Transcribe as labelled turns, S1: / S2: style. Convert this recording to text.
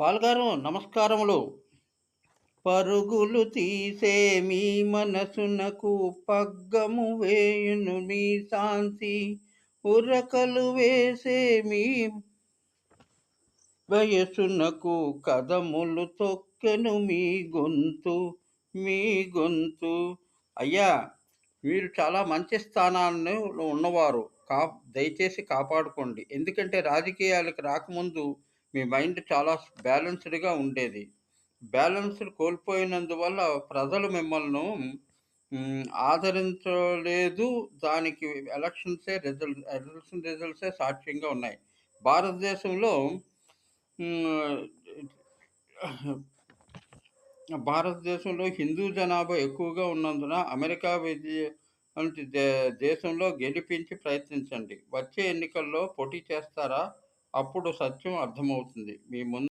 S1: పాల్గారు నమస్కారములు. పరుగులు తీసే మీ మనసునకు పగ్గము వేయును మీ శాంతి. ఉరకలు వేసే మీ వయసునకు కదములు తొక్కెను మీ గొంతు. అయ్యా! మీరు చాలా మంచి స్థానాన్ని ఉన్నవారు. దయచేసి కాపాడుకోండి. ఎందుకంటే రాజకీయాలకు రాకముందు మీ మైండ్ చాలా బ్యాలెన్స్‌డ్‌గా ఉండేది. బ్యాలెన్స్‌డ్ కోల్పోయినందువల్ల ప్రజలు మిమ్మల్ని ఆదరించలేదు. దానికి ఎలక్షన్ రిజల్ట్సే సాక్ష్యంగా ఉన్నాయి. భారతదేశంలో హ్మ్. భారతదేశంలో హిందూ జనాభా ఎక్కువగా ఉన్నందున అమెరికా వంటి దేశంలో గెలిపించి ప్రయత్నించండి. వచ్చే ఎన్నికల్లో పోటీ చేస్తారా? అప్పుడు సత్యం అర్థమవుతుంది. మీ ముందు